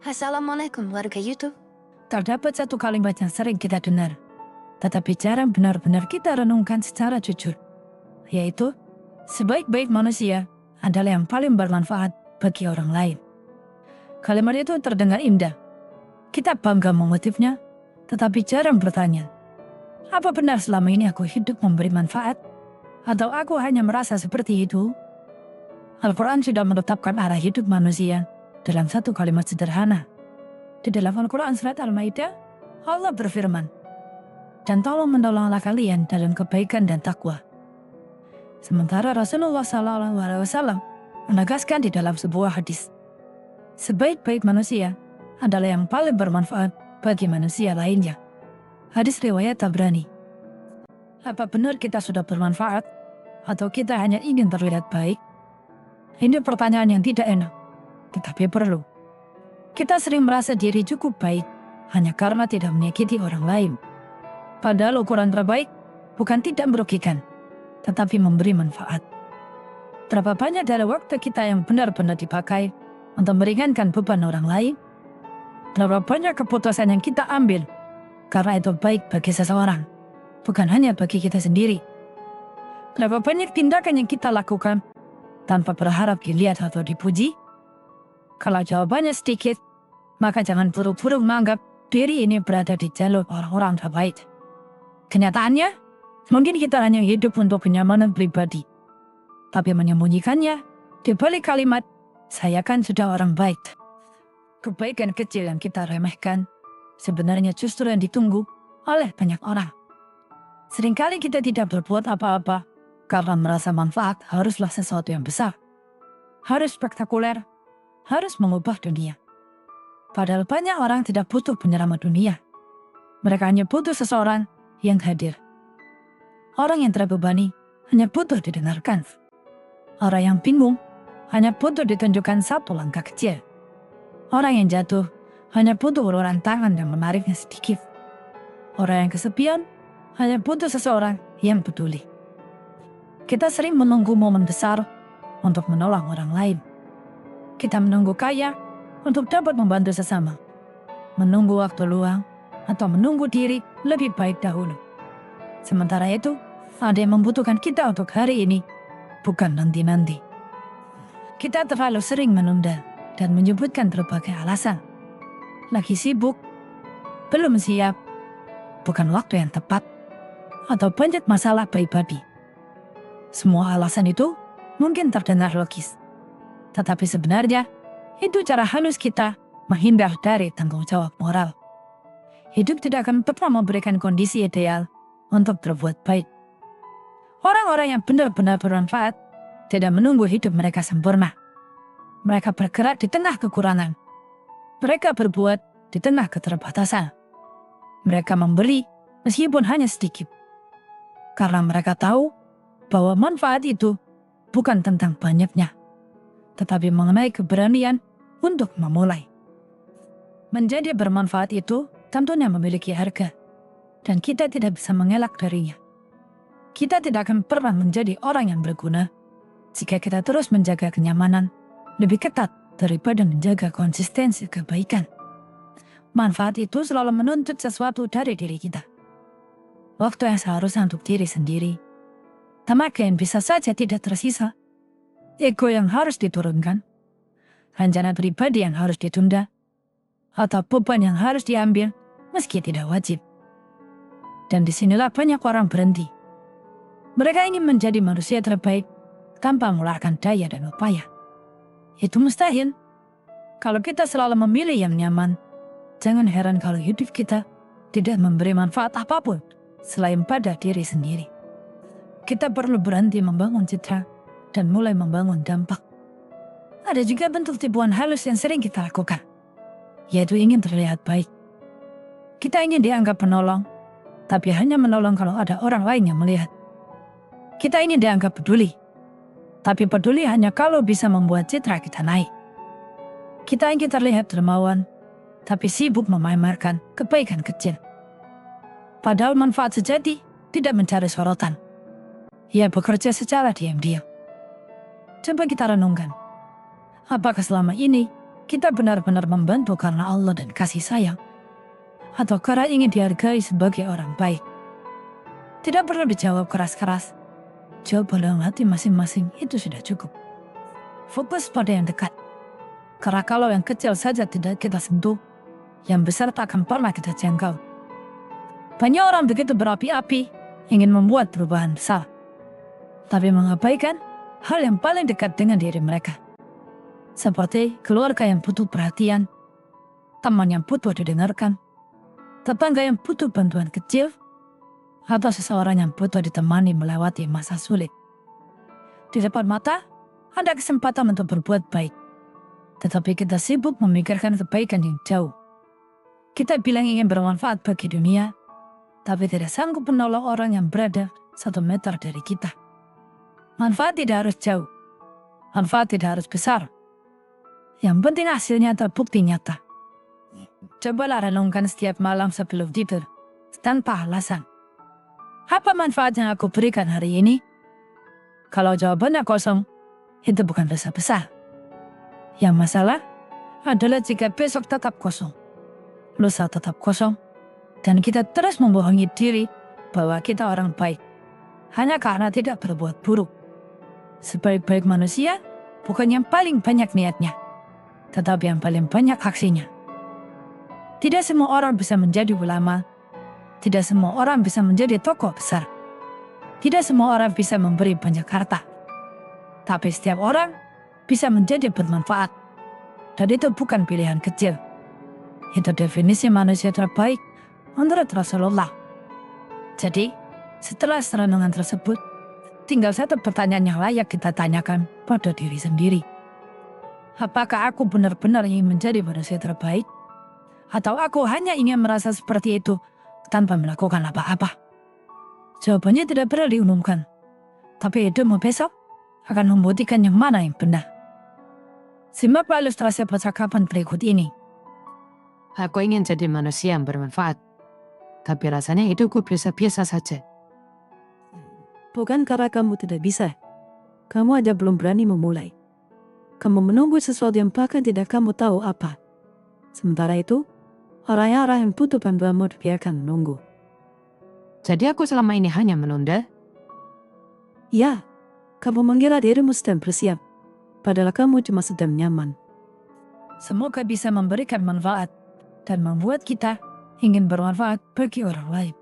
Assalamualaikum warga YouTube. Terdapat satu kalimat yang sering kita dengar, tetapi jarang benar-benar kita renungkan secara jujur, yaitu sebaik-baik manusia adalah yang paling bermanfaat bagi orang lain. Kalimat itu terdengar indah. Kita bangga mengutipnya, tetapi jarang bertanya, apa benar selama ini aku hidup memberi manfaat? Atau aku hanya merasa seperti itu? Al-Quran sudah menetapkan arah hidup manusia dalam satu kalimat sederhana. Di dalam Al-Quran surat Al-Maidah, Allah berfirman, dan tolong menolonglah kalian dalam kebaikan dan takwa. Sementara Rasulullah SAW menegaskan di dalam sebuah hadis, sebaik-baik manusia adalah yang paling bermanfaat bagi manusia lainnya. Hadis riwayat Tabrani. Apa benar kita sudah bermanfaat? Atau kita hanya ingin terlihat baik? Ini pertanyaan yang tidak enak, tetapi perlu. Kita sering merasa diri cukup baik hanya karena tidak menyakiti orang lain. Padahal ukuran terbaik bukan tidak merugikan, tetapi memberi manfaat. Berapa banyak dari waktu kita yang benar-benar dipakai untuk meringankan beban orang lain? Berapa banyak keputusan yang kita ambil karena itu baik bagi seseorang, bukan hanya bagi kita sendiri? Berapa banyak tindakan yang kita lakukan tanpa berharap dilihat atau dipuji? Kalau jawabannya sedikit, maka jangan buru-buru menganggap diri ini berada di jalur orang-orang terbaik. Kenyataannya, mungkin kita hanya hidup untuk kenyamanan pribadi, tapi menyembunyikannya di balik kalimat, saya kan sudah orang baik. Kebaikan kecil yang kita remehkan, sebenarnya justru yang ditunggu oleh banyak orang. Seringkali kita tidak berbuat apa-apa, karena merasa manfaat haruslah sesuatu yang besar. Harus spektakuler, harus mengubah dunia. Padahal banyak orang tidak butuh penyelamat dunia. Mereka hanya butuh seseorang yang hadir. Orang yang terbebani hanya butuh didengarkan. Orang yang bingung hanya butuh ditunjukkan satu langkah kecil. Orang yang jatuh hanya butuh uluran tangan dan menariknya sedikit. Orang yang kesepian hanya butuh seseorang yang peduli. Kita sering menunggu momen besar untuk menolong orang lain. Kita menunggu kaya untuk dapat membantu sesama. Menunggu waktu luang atau menunggu diri lebih baik dahulu. Sementara itu, ada yang membutuhkan kita untuk hari ini, bukan nanti-nanti. Kita terlalu sering menunda dan menyebutkan berbagai alasan. Lagi sibuk, belum siap, bukan waktu yang tepat, atau banyak masalah pribadi. Semua alasan itu mungkin terdengar logis, tetapi sebenarnya itu cara halus kita menghindar dari tanggung jawab moral. Hidup tidak akan pernah memberikan kondisi ideal untuk berbuat baik. Orang-orang yang benar-benar bermanfaat tidak menunggu hidup mereka sempurna. Mereka bergerak di tengah kekurangan. Mereka berbuat di tengah keterbatasan. Mereka memberi meskipun hanya sedikit. Karena mereka tahu bahwa manfaat itu bukan tentang banyaknya, tetapi mengenai keberanian untuk memulai. Menjadi bermanfaat itu tentunya memiliki harga, dan kita tidak bisa mengelak darinya. Kita tidak akan pernah menjadi orang yang berguna jika kita terus menjaga kenyamanan lebih ketat daripada menjaga konsistensi kebaikan. Manfaat itu selalu menuntut sesuatu dari diri kita. Waktu yang seharusnya untuk diri sendiri, tenaga yang bisa saja tidak tersisa, ego yang harus diturunkan, rencana pribadi yang harus ditunda, atau beban yang harus diambil meski tidak wajib. Dan disinilah banyak orang berhenti. Mereka ingin menjadi manusia terbaik tanpa mengeluarkan daya dan upaya. Itu mustahil. Kalau kita selalu memilih yang nyaman, jangan heran kalau hidup kita tidak memberi manfaat apapun selain pada diri sendiri. Kita perlu berhenti membangun citra dan mulai membangun dampak. Ada juga bentuk tipuan halus yang sering kita lakukan, yaitu ingin terlihat baik. Kita ingin dianggap penolong, tapi hanya menolong kalau ada orang lain yang melihat. Kita ingin dianggap peduli, tapi peduli hanya kalau bisa membuat citra kita naik. Kita ingin terlihat dermawan, tapi sibuk memamerkan kebaikan kecil. Padahal manfaat sejati tidak mencari sorotan. Ia bekerja secara diam-diam. Coba kita renungkan. Apakah selama ini kita benar-benar membantu karena Allah dan kasih sayang? Atau karena ingin dihargai sebagai orang baik? Tidak perlu dijawab keras-keras. Jawab dalam hati masing-masing, itu sudah cukup. Fokus pada yang dekat. Karena kalau yang kecil saja tidak kita sentuh, yang besar tak akan pernah kita jangkau. Banyak orang begitu berapi-api, ingin membuat perubahan besar, tapi mengabaikan hal yang paling dekat dengan diri mereka. Seperti keluarga yang butuh perhatian, teman yang butuh didengarkan, tetangga yang butuh bantuan kecil, atau seseorang yang butuh ditemani melewati masa sulit. Di depan mata, ada kesempatan untuk berbuat baik, tetapi kita sibuk memikirkan kebaikan yang jauh. Kita bilang ingin bermanfaat bagi dunia, tapi tidak sanggup menolong orang yang berada 1 meter dari kita. Manfaat tidak harus jauh, manfaat tidak harus besar. Yang penting hasilnya terbukti nyata. Cobalah renungkan setiap malam sebelum tidur, tanpa alasan. Apa manfaat yang aku berikan hari ini? Kalau jawabannya kosong, itu bukan dosa besar. Yang masalah adalah jika besok tetap kosong, lusa tetap kosong, dan kita terus membohongi diri bahwa kita orang baik, hanya karena tidak berbuat buruk. Sebaik-baik manusia bukan yang paling banyak niatnya, tetapi yang paling banyak aksinya. Tidak semua orang bisa menjadi ulama, tidak semua orang bisa menjadi tokoh besar, tidak semua orang bisa memberi banyak harta, tapi setiap orang bisa menjadi bermanfaat, dan itu bukan pilihan kecil. Itu definisi manusia terbaik menurut Rasulullah. Jadi, setelah renungan tersebut, tinggal satu pertanyaan yang layak kita tanyakan pada diri sendiri. Apakah aku benar-benar ingin menjadi manusia terbaik? Atau aku hanya ingin merasa seperti itu tanpa melakukan apa-apa? Jawabannya tidak pernah diumumkan, tapi hidupmu besok akan membuktikan yang mana yang benar. Simak ilustrasi percakapan berikut ini. Aku ingin jadi manusia yang bermanfaat, tapi rasanya hidupku biasa-biasa saja. Bukan karena kamu tidak bisa. Kamu aja belum berani memulai. Kamu menunggu sesuatu yang bahkan tidak kamu tahu apa. Sementara itu, orang-orang yang butuh bantuanmu biarkan menunggu. Jadi aku selama ini hanya menunda? Ya, kamu mengira dirimu sedang bersiap, padahal kamu cuma sedang nyaman. Semoga bisa memberikan manfaat dan membuat kita ingin bermanfaat bagi orang lain.